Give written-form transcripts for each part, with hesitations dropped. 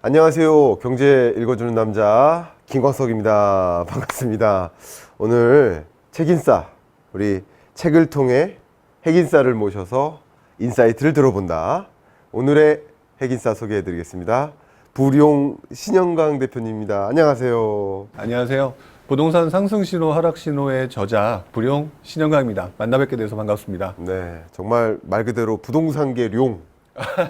안녕하세요. 경제 읽어주는 남자 김광석입니다. 반갑습니다. 오늘 책인싸, 우리 책을 통해 핵인싸를 모셔서 인사이트를 들어본다. 오늘의 핵인싸 소개해드리겠습니다. 부룡 신영강 대표님입니다. 안녕하세요. 안녕하세요. 부동산 상승신호, 하락신호의 저자 부룡 신영강입니다. 만나 뵙게 돼서 반갑습니다. 네, 정말 말 그대로 부동산계 룡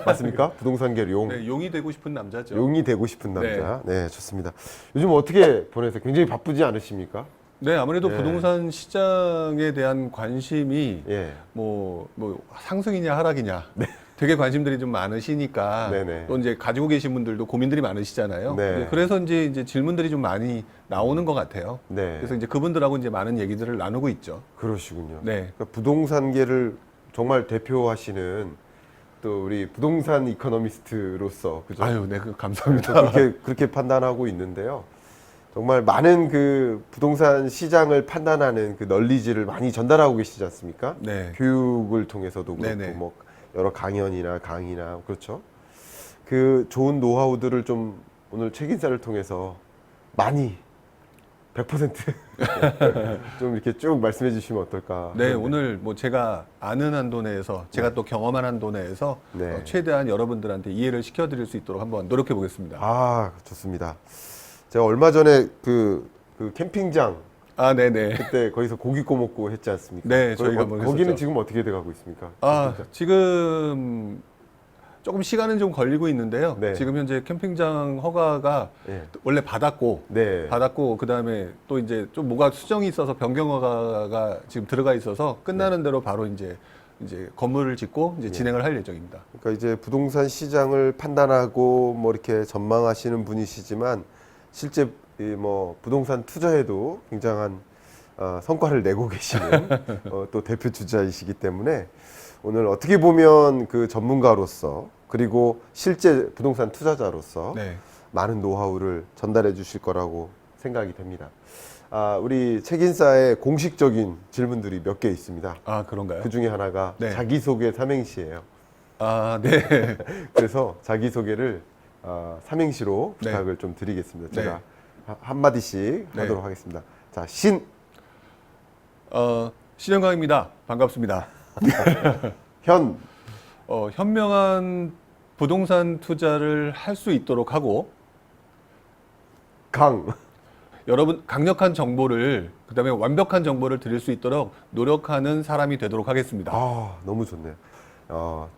맞습니까? 부동산계 룡. 네, 용이 되고 싶은 남자죠. 용이 되고 싶은 남자. 네, 좋습니다. 요즘 어떻게 보내세요? 굉장히 바쁘지 않으십니까? 네, 아무래도 네. 부동산 시장에 대한 관심이 예. 뭐 상승이냐 하락이냐 네. 되게 관심들이 좀 많으시니까 네네. 또 이제 가지고 계신 분들도 고민들이 많으시잖아요. 네. 그래서 이제 질문들이 좀 많이 나오는 것 같아요. 네. 그래서 이제 그분들하고 이제 많은 얘기들을 나누고 있죠. 그러시군요. 네. 그러니까 부동산계를 정말 대표하시는 또 우리 부동산 이코노미스트로서 그죠? 아유, 네, 감사합니다. 그렇게 판단하고 있는데요. 정말 많은 그 부동산 시장을 판단하는 그 널리지를 많이 전달하고 계시지 않습니까? 네. 교육을 통해서도 그렇고 네네. 뭐 여러 강의나 그렇죠. 그 좋은 노하우들을 좀 오늘 책인사를 통해서 많이 100%좀 이렇게 쭉 말씀해 주시면 어떨까? 네, 하는데. 오늘 뭐 제가 아는 한도 내에서 제가 또 경험한 한도 내에서 네. 최대한 여러분들한테 이해를 시켜드릴 수 있도록 한번 노력해 보겠습니다. 아, 좋습니다. 제가 얼마 전에 그 캠핑장 아, 네네. 그때 거기서 고기 구워 먹고 했지 않습니까? 네, 저희가 한번 거기는 했었죠. 지금 어떻게 돼가고 있습니까? 아, 지금 조금 시간은 좀 걸리고 있는데요. 네. 지금 현재 캠핑장 허가가 예. 원래 받았고, 네. 그 다음에 또 이제 좀 뭐가 수정이 있어서 변경 허가가 지금 들어가 있어서 끝나는 대로 바로 이제 건물을 짓고 이제 진행을 할 예정입니다. 그러니까 이제 부동산 시장을 판단하고 뭐 이렇게 전망하시는 분이시지만 실제 이 뭐 부동산 투자에도 굉장한 성과를 내고 계시는 또 대표 주자이시기 때문에 오늘 어떻게 보면 그 전문가로서 그리고 실제 부동산 투자자로서 네. 많은 노하우를 전달해 주실 거라고 생각이 됩니다. 우리 책인사에 공식적인 질문들이 몇 개 있습니다. 아, 그런가요? 그 중에 하나가 네. 자기소개 삼행시예요. 아, 네. 그래서 자기소개를 삼행시로 네. 부탁을 좀 드리겠습니다. 제가 네. 한마디씩 네. 하도록 하겠습니다. 자, 신영강입니다. 반갑습니다. 현, 현명한 부동산 투자를 할 수 있도록 하고 강. 여러분 강력한 정보를 그다음에 완벽한 정보를 드릴 수 있도록 노력하는 사람이 되도록 하겠습니다. 너무 좋네요.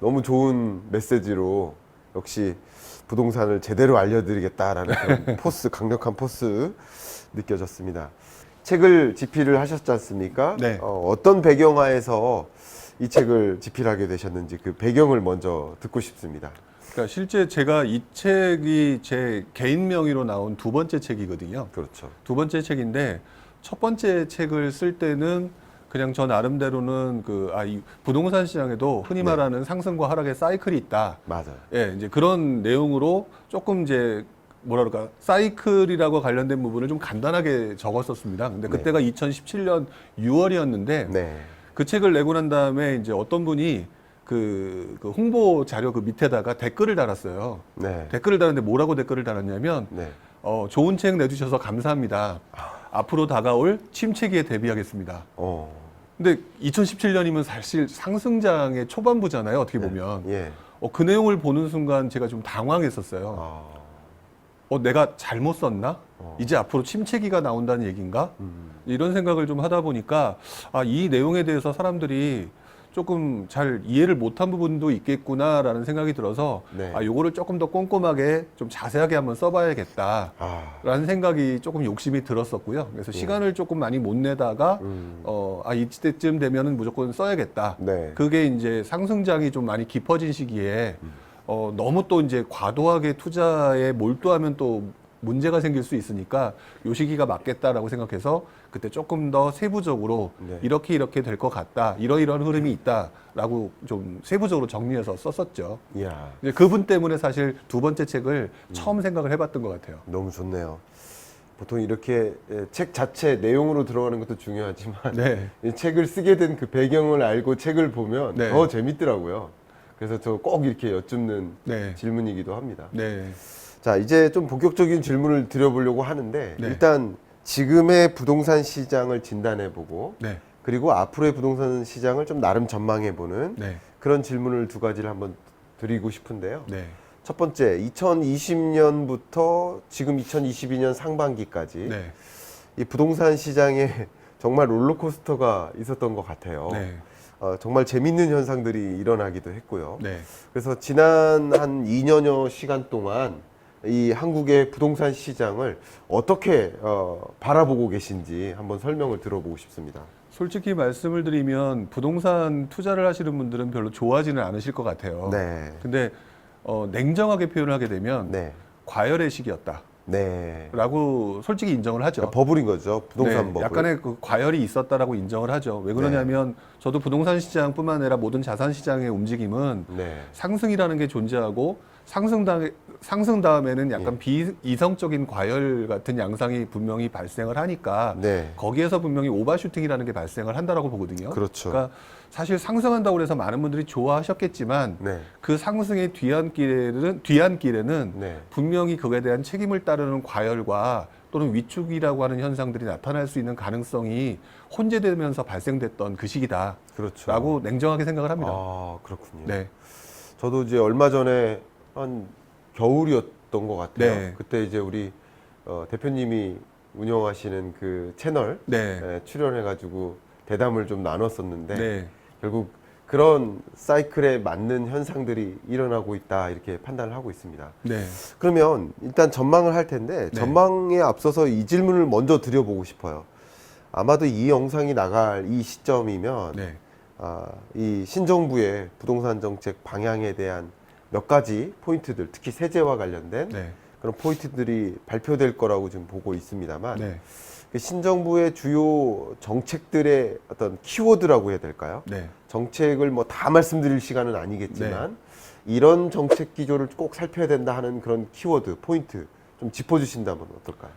너무 좋은 메시지로 역시 부동산을 제대로 알려드리겠다라는 그런 강력한 포스 느껴졌습니다. 책을 집필을 하셨지 않습니까? 네. 어떤 배경하에서 이 책을 집필하게 되셨는지 그 배경을 먼저 듣고 싶습니다. 그러니까 실제 제가 이 책이 제 개인 명의로 나온 두 번째 책이거든요. 그렇죠. 두 번째 책인데 첫 번째 책을 쓸 때는 그냥 저 나름대로는 이 부동산 시장에도 흔히 네. 말하는 상승과 하락의 사이클이 있다. 맞아요. 예, 이제 그런 내용으로 조금 이제 뭐라 그럴까 사이클이라고 관련된 부분을 좀 간단하게 적었었습니다. 근데 네. 그때가 2017년 6월이었는데 네. 그 책을 내고 난 다음에 이제 어떤 분이 그 홍보 자료 그 밑에다가 댓글을 달았어요. 네. 댓글을 달았는데 뭐라고 댓글을 달았냐면 네. 좋은 책 내주셔서 감사합니다. 앞으로 다가올 침체기에 대비하겠습니다. 근데 2017년이면 사실 상승장의 초반부잖아요. 어떻게 보면. 예. 그 내용을 보는 순간 제가 좀 당황했었어요. 내가 잘못 썼나? 이제 앞으로 침체기가 나온다는 얘기인가? 이런 생각을 좀 하다 보니까 이 내용에 대해서 사람들이 조금 잘 이해를 못한 부분도 있겠구나라는 생각이 들어서 네. 요거를 조금 더 꼼꼼하게 좀 자세하게 한번 써봐야겠다라는 생각이 조금 욕심이 들었었고요. 그래서 시간을 조금 많이 못 내다가 이때쯤 되면은 무조건 써야겠다. 네. 그게 이제 상승장이 좀 많이 깊어진 시기에 너무 또 이제 과도하게 투자에 몰두하면 또 문제가 생길 수 있으니까 요 시기가 맞겠다라고 생각해서 그때 조금 더 세부적으로 네. 이렇게 될 것 같다, 이러이러한 흐름이 있다라고 좀 세부적으로 정리해서 썼었죠. 이야, 이제 그분 때문에 사실 두 번째 책을 처음 생각을 해봤던 것 같아요. 너무 좋네요. 보통 이렇게 책 자체 내용으로 들어가는 것도 중요하지만 네. 이 책을 쓰게 된 그 배경을 알고 책을 보면 네. 더 재밌더라고요. 그래서 저 꼭 이렇게 여쭙는 네. 질문이기도 합니다. 네. 자, 이제 좀 본격적인 질문을 드려보려고 하는데 네. 일단 지금의 부동산 시장을 진단해보고 네. 그리고 앞으로의 부동산 시장을 좀 나름 전망해보는 네. 그런 질문을 두 가지를 한번 드리고 싶은데요. 네. 첫 번째, 2020년부터 지금 2022년 상반기까지 네. 이 부동산 시장에 정말 롤러코스터가 있었던 것 같아요. 네. 정말 재밌는 현상들이 일어나기도 했고요. 네. 그래서 지난 한 2년여 시간 동안 이 한국의 부동산 시장을 어떻게 바라보고 계신지 한번 설명을 들어보고 싶습니다. 솔직히 말씀을 드리면 부동산 투자를 하시는 분들은 별로 좋아하지는 않으실 것 같아요. 네. 근데 냉정하게 표현을 하게 되면 네. 과열의 시기였다. 네. 라고 솔직히 인정을 하죠. 그러니까 버블인 거죠. 부동산 네, 버블. 약간의 그 과열이 있었다라고 인정을 하죠. 왜 그러냐면 저도 부동산 시장뿐만 아니라 모든 자산 시장의 움직임은 네. 상승이라는 게 존재하고 상승 다음에는 약간 비이성적인 과열 같은 양상이 분명히 발생을 하니까 네. 거기에서 분명히 오버슈팅이라는 게 발생을 한다라고 보거든요. 그렇죠. 그러니까 사실 상승한다고 해서 많은 분들이 좋아하셨겠지만 네. 그 상승의 뒤안길에는 네. 분명히 그에 대한 책임을 따르는 과열과 또는 위축이라고 하는 현상들이 나타날 수 있는 가능성이 혼재되면서 발생됐던 그 시기다라고 그렇죠. 냉정하게 생각을 합니다. 아, 그렇군요. 네, 저도 이제 얼마 전에 한 겨울이었던 것 같아요. 네. 그때 이제 우리 대표님이 운영하시는 그 채널 네, 출연해가지고 대담을 좀 나눴었는데 네, 결국 그런 사이클에 맞는 현상들이 일어나고 있다 이렇게 판단을 하고 있습니다. 네, 그러면 일단 전망을 할 텐데 네. 전망에 앞서서 이 질문을 먼저 드려보고 싶어요. 아마도 이 영상이 나갈 이 시점이면 네, 이 신정부의 부동산 정책 방향에 대한 몇 가지 포인트들, 특히 세제와 관련된 네, 그런 포인트들이 발표될 거라고 지금 보고 있습니다만 네, 그 신정부의 주요 정책들의 어떤 키워드라고 해야 될까요? 네. 정책을 뭐 다 말씀드릴 시간은 아니겠지만 이런 정책 기조를 꼭 살펴야 된다 하는 그런 키워드, 포인트 좀 짚어주신다면 어떨까요?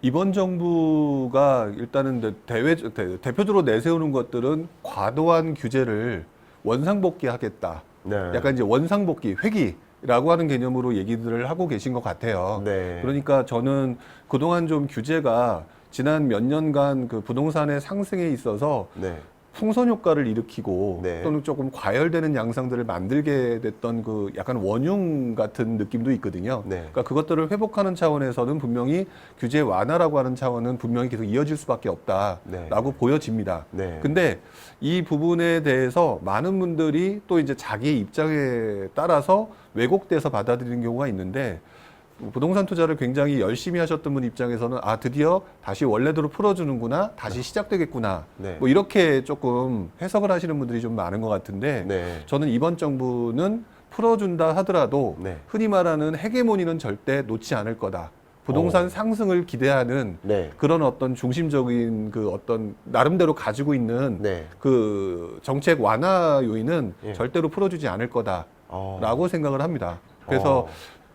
이번 정부가 일단은 대표적으로 내세우는 것들은 과도한 규제를 원상복귀하겠다. 네. 약간 이제 원상복귀, 회귀라고 하는 개념으로 얘기들을 하고 계신 것 같아요. 네. 그러니까 저는 그동안 좀 규제가 지난 몇 년간 그 부동산의 상승에 있어서 네. 풍선 효과를 일으키고 네. 또는 조금 과열되는 양상들을 만들게 됐던 그 약간 원흉 같은 느낌도 있거든요. 네. 그러니까 그것들을 회복하는 차원에서는 분명히 규제 완화라고 하는 차원은 분명히 계속 이어질 수밖에 없다라고 네. 보여집니다. 네. 근데 이 부분에 대해서 많은 분들이 또 이제 자기의 입장에 따라서 왜곡돼서 받아들이는 경우가 있는데 부동산 투자를 굉장히 열심히 하셨던 분 입장에서는 드디어 다시 원래대로 풀어주는구나, 다시 시작되겠구나, 네. 뭐 이렇게 조금 해석을 하시는 분들이 좀 많은 것 같은데 네. 저는 이번 정부는 풀어준다 하더라도 네. 흔히 말하는 헤게모니는 절대 놓지 않을 거다. 부동산 상승을 기대하는 네. 그런 어떤 중심적인 그 어떤 나름대로 가지고 있는 네. 그 정책 완화 요인은 예. 절대로 풀어주지 않을 거다라고 생각을 합니다. 그래서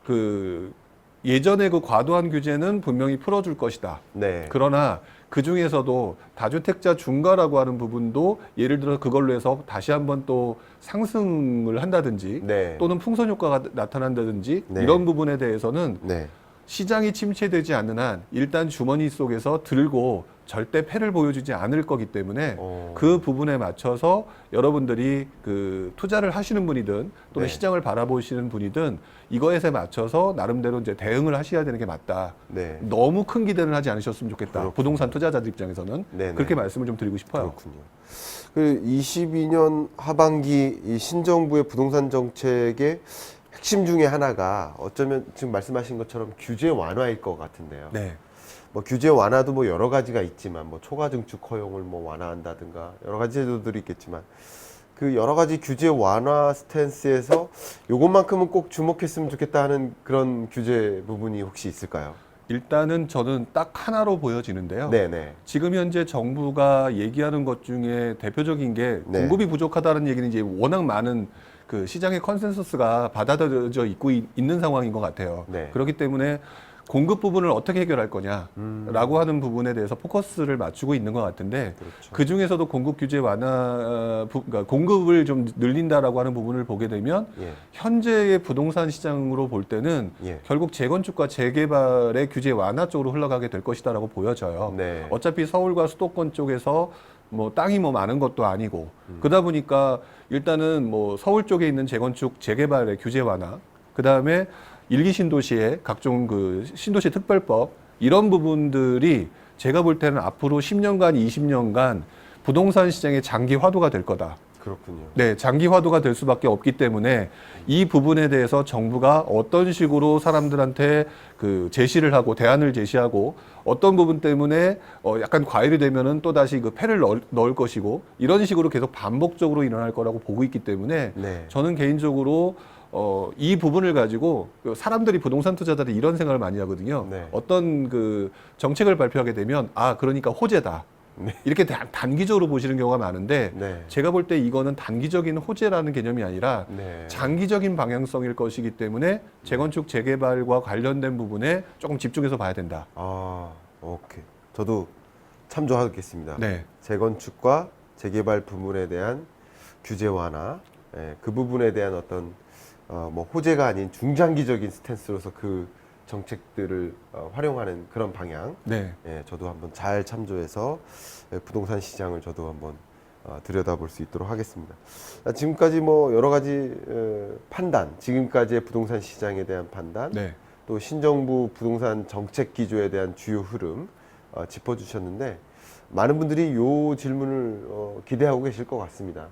그 예전에 그 과도한 규제는 분명히 풀어줄 것이다. 네. 그러나 그 중에서도 다주택자 중과라고 하는 부분도 예를 들어 그걸로 해서 다시 한번 또 상승을 한다든지 네. 또는 풍선 효과가 나타난다든지 네. 이런 부분에 대해서는 네. 시장이 침체되지 않는 한 일단 주머니 속에서 들고 절대 패를 보여주지 않을 거기 때문에 그 부분에 맞춰서 여러분들이 그 투자를 하시는 분이든 또는 네. 시장을 바라보시는 분이든 이거에 맞춰서 나름대로 이제 대응을 하셔야 되는 게 맞다. 네. 너무 큰 기대는 하지 않으셨으면 좋겠다. 그렇군요. 부동산 투자자들 입장에서는 네네. 그렇게 말씀을 좀 드리고 싶어요. 그렇군요. 그 22년 하반기 이 신정부의 부동산 정책의 핵심 중에 하나가 어쩌면 지금 말씀하신 것처럼 규제 완화일 것 같은데요. 네, 뭐 규제 완화도 뭐 여러 가지가 있지만 뭐 초과 증축 허용을 뭐 완화한다든가 여러 가지 제도들이 있겠지만 그 여러 가지 규제 완화 스탠스에서 요것만큼은 꼭 주목했으면 좋겠다 하는 그런 규제 부분이 혹시 있을까요? 일단은 저는 딱 하나로 보여지는데요. 네네. 지금 현재 정부가 얘기하는 것 중에 대표적인 게 네. 공급이 부족하다는 얘기는 이제 워낙 많은 그 시장의 컨센서스가 받아들여져 있는 상황인 것 같아요. 네. 그렇기 때문에 공급 부분을 어떻게 해결할 거냐라고 하는 부분에 대해서 포커스를 맞추고 있는 것 같은데 그렇죠. 그 중에서도 공급 규제 완화, 그러니까 공급을 좀 늘린다라고 하는 부분을 보게 되면 예. 현재의 부동산 시장으로 볼 때는 예. 결국 재건축과 재개발의 규제 완화 쪽으로 흘러가게 될 것이다라고 보여져요. 네. 어차피 서울과 수도권 쪽에서 뭐 땅이 뭐 많은 것도 아니고 그러다 보니까 일단은 뭐 서울 쪽에 있는 재건축 재개발의 규제 완화, 그 다음에 일기 신도시의 각종 그 신도시 특별법 이런 부분들이 제가 볼 때는 앞으로 10년간, 20년간 부동산 시장의 장기 화두가 될 거다. 그렇군요. 네, 장기 화두가 될 수밖에 없기 때문에 이 부분에 대해서 정부가 어떤 식으로 사람들한테 그 제시를 하고 대안을 제시하고 어떤 부분 때문에 약간 과열이 되면은 또 다시 그 패를 넣을 것이고 이런 식으로 계속 반복적으로 일어날 거라고 보고 있기 때문에 네. 저는 개인적으로 이 부분을 가지고 그 사람들이 부동산 투자자들이 이런 생각을 많이 하거든요. 네. 어떤 그 정책을 발표하게 되면 그러니까 호재다. 네. 이렇게 단기적으로 보시는 경우가 많은데 네. 제가 볼 때 이거는 단기적인 호재라는 개념이 아니라 네. 장기적인 방향성일 것이기 때문에 재건축 재개발과 관련된 부분에 조금 집중해서 봐야 된다. 오케이. 저도 참조하겠습니다. 네. 재건축과 재개발 부분에 대한 규제 완화, 그 부분에 대한 어떤 뭐 호재가 아닌 중장기적인 스탠스로서 그 정책들을 활용하는 그런 방향, 네. 저도 한번 잘 참조해서 부동산 시장을 저도 한번 들여다볼 수 있도록 하겠습니다. 지금까지 뭐 여러 가지 판단, 지금까지의 부동산 시장에 대한 판단, 네. 또 신정부 부동산 정책 기조에 대한 주요 흐름 짚어주셨는데 많은 분들이 이 질문을 기대하고 계실 것 같습니다.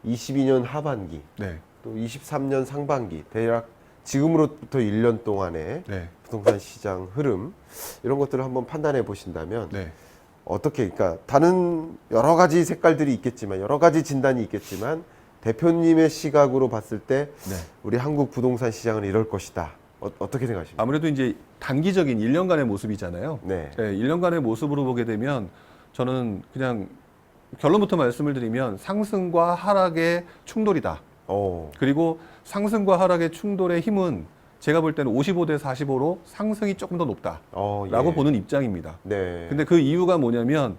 22년 하반기, 네. 또 23년 상반기, 대략 지금으로부터 1년 동안의 네. 부동산 시장 흐름 이런 것들을 한번 판단해 보신다면 네. 어떻게, 그러니까 다른 여러 가지 색깔들이 있겠지만 여러 가지 진단이 있겠지만 대표님의 시각으로 봤을 때 네. 우리 한국 부동산 시장은 이럴 것이다. 어떻게 생각하십니까? 아무래도 이제 단기적인 1년간의 모습이잖아요. 네. 1년간의 모습으로 보게 되면 저는 그냥 결론부터 말씀을 드리면 상승과 하락의 충돌이다. 그리고 상승과 하락의 충돌의 힘은 제가 볼 때는 55대 45로 상승이 조금 더 높다라고 예. 보는 입장입니다. 네. 근데 그 이유가 뭐냐면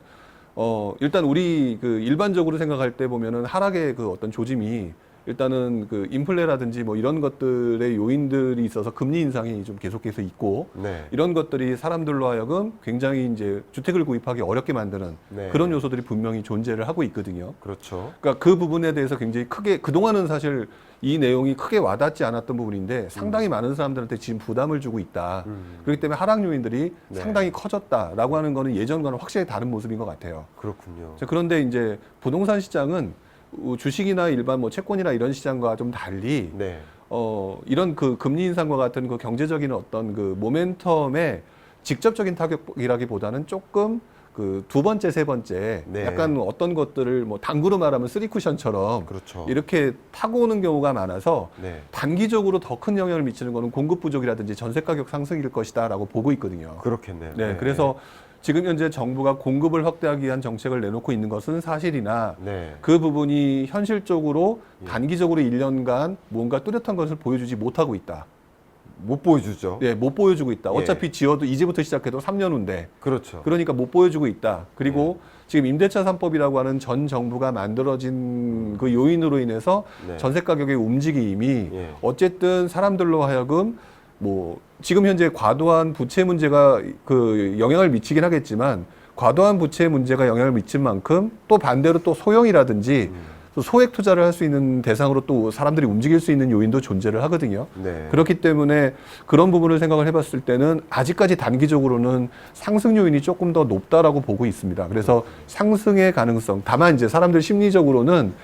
일단 우리 그 일반적으로 생각할 때 보면은 하락의 그 어떤 조짐이 일단은 그 인플레라든지 뭐 이런 것들의 요인들이 있어서 금리 인상이 좀 계속해서 있고 네. 이런 것들이 사람들로 하여금 굉장히 이제 주택을 구입하기 어렵게 만드는 네. 그런 요소들이 분명히 존재를 하고 있거든요. 그렇죠. 그러니까 그 부분에 대해서 굉장히 크게 그동안은 사실 이 내용이 크게 와닿지 않았던 부분인데 상당히 많은 사람들한테 지금 부담을 주고 있다. 그렇기 때문에 하락 요인들이 네. 상당히 커졌다라고 하는 거는 예전과는 확실히 다른 모습인 것 같아요. 그렇군요. 자, 그런데 이제 부동산 시장은 주식이나 일반 뭐 채권이나 이런 시장과 좀 달리 네. 이런 그 금리 인상과 같은 그 경제적인 어떤 그 모멘텀의 직접적인 타격이라기보다는 조금 그 두 번째, 세 번째 네. 약간 어떤 것들을 뭐 당구로 말하면 쓰리 쿠션처럼 그렇죠. 이렇게 타고 오는 경우가 많아서 네. 단기적으로 더 큰 영향을 미치는 거는 공급 부족이라든지 전세 가격 상승일 것이다라고 보고 있거든요. 그렇겠네요. 네, 그래서 지금 현재 정부가 공급을 확대하기 위한 정책을 내놓고 있는 것은 사실이나 네. 그 부분이 현실적으로 예. 단기적으로 1년간 뭔가 뚜렷한 것을 보여주지 못하고 있다. 못 보여주죠. 네, 못 보여주고 있다. 예. 어차피 지어도 이제부터 시작해도 3년 후인데 그렇죠. 그러니까 못 보여주고 있다. 그리고 예. 지금 임대차 3법이라고 하는 전 정부가 만들어진 그 요인으로 인해서 네. 전세 가격의 움직임이 예. 어쨌든 사람들로 하여금 뭐 지금 현재 과도한 부채 문제가 그 영향을 미치긴 하겠지만 과도한 부채 문제가 영향을 미친 만큼 또 반대로 또 소형이라든지 또 소액 투자를 할 수 있는 대상으로 또 사람들이 움직일 수 있는 요인도 존재를 하거든요. 네. 그렇기 때문에 그런 부분을 생각을 해봤을 때는 아직까지 단기적으로는 상승 요인이 조금 더 높다라고 보고 있습니다. 그래서 상승의 가능성, 다만 이제 사람들 심리적으로는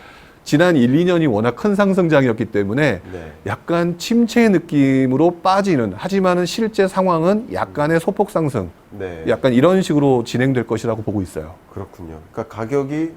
지난 1, 2년이 워낙 큰 상승장이었기 때문에 네. 약간 침체 느낌으로 빠지는, 하지만은 실제 상황은 약간의 소폭 상승, 네. 약간 이런 식으로 진행될 것이라고 보고 있어요. 그렇군요. 그러니까 가격이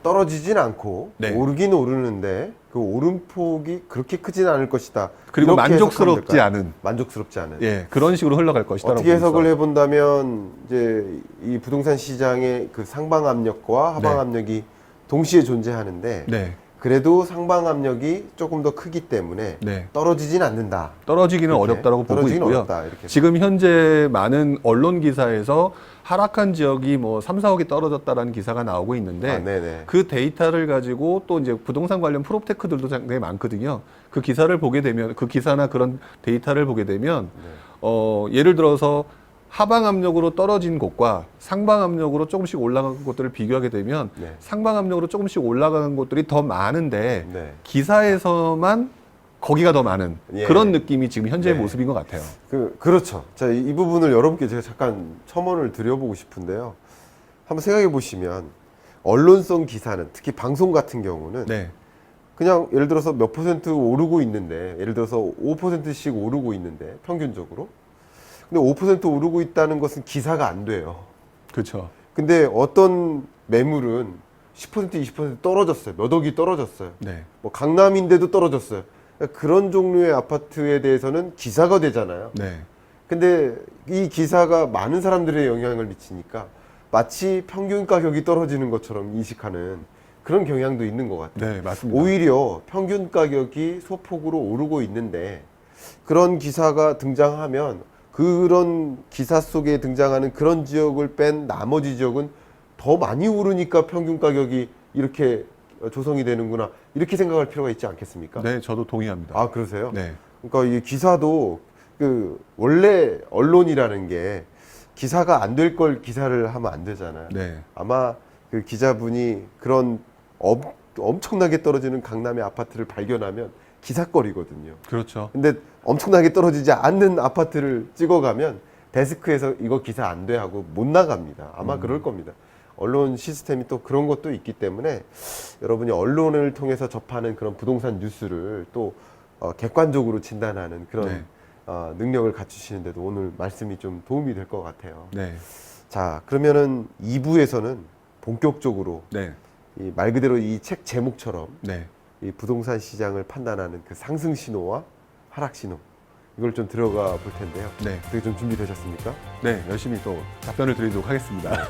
떨어지진 않고 네. 오르긴 오르는데 그 오름폭이 그렇게 크진 않을 것이다. 그리고 이렇게 해석하면 만족스럽지 될까요? 않은, 만족스럽지 않은. 예, 그런 식으로 흘러갈 것이다. 어떻게 해석을 해본다면 이제 이 부동산 시장의 그 상방 압력과 하방 네. 압력이 동시에 존재하는데 네, 그래도 상방 압력이 조금 더 크기 때문에 네. 떨어지진 않는다. 떨어지기는 이렇게. 어렵다고 보고 떨어지기는 있고요. 어렵다, 이렇게. 지금 현재 많은 언론 기사에서 하락한 지역이 뭐 3, 4억이 떨어졌다라는 기사가 나오고 있는데 아, 네네. 그 데이터를 가지고 또 이제 부동산 관련 프로테크들도 굉장히 많거든요. 그 기사를 보게 되면 그 기사나 그런 데이터를 보게 되면 예를 들어서 하방 압력으로 떨어진 곳과 상방 압력으로 조금씩 올라간 곳들을 비교하게 되면 네. 상방 압력으로 조금씩 올라가는 곳들이 더 많은데 네. 기사에서만 거기가 더 많은 예. 그런 느낌이 지금 현재의 네. 모습인 것 같아요. 그렇죠. 자, 이 부분을 여러분께 제가 잠깐 첨언을 드려보고 싶은데요. 한번 생각해 보시면 언론성 기사는 특히 방송 같은 경우는 네, 그냥 예를 들어서 몇 퍼센트 오르고 있는데 예를 들어서 5%씩 오르고 있는데 평균적으로 근데 5% 오르고 있다는 것은 기사가 안 돼요. 그렇죠. 근데 어떤 매물은 10% 20% 떨어졌어요. 몇 억이 떨어졌어요. 네, 뭐 강남인데도 떨어졌어요. 그러니까 그런 종류의 아파트에 대해서는 기사가 되잖아요. 네, 근데 이 기사가 많은 사람들의 영향을 미치니까 마치 평균 가격이 떨어지는 것처럼 인식하는 그런 경향도 있는 것 같아요. 네, 맞습니다. 오히려 평균 가격이 소폭으로 오르고 있는데 그런 기사가 등장하면 그런 기사 속에 등장하는 그런 지역을 뺀 나머지 지역은 더 많이 오르니까 평균 가격이 이렇게 조성이 되는구나 이렇게 생각할 필요가 있지 않겠습니까? 네, 저도 동의합니다. 아 그러세요? 네, 그러니까 이 기사도 그 원래 언론이라는 게 기사가 안 될 걸 기사를 하면 안 되잖아요. 네, 아마 그 기자분이 그런 엄청나게 떨어지는 강남의 아파트를 발견하면 기사거리거든요. 그렇죠. 근데 엄청나게 떨어지지 않는 아파트를 찍어가면 데스크에서 이거 기사 안 돼 하고 못 나갑니다. 아마 그럴 겁니다. 언론 시스템이 또 그런 것도 있기 때문에 여러분이 언론을 통해서 접하는 그런 부동산 뉴스를 또 객관적으로 진단하는 그런 네. 능력을 갖추시는데도 오늘 말씀이 좀 도움이 될 것 같아요. 네, 자, 그러면은 2부에서는 본격적으로 네, 이 말 그대로 이 책 제목처럼 네, 이 부동산 시장을 판단하는 그 상승 신호와 하락 신호 이걸 좀 들어가 볼 텐데요. 네, 그게 좀 준비되셨습니까? 네, 열심히 또 답변을 드리도록 하겠습니다.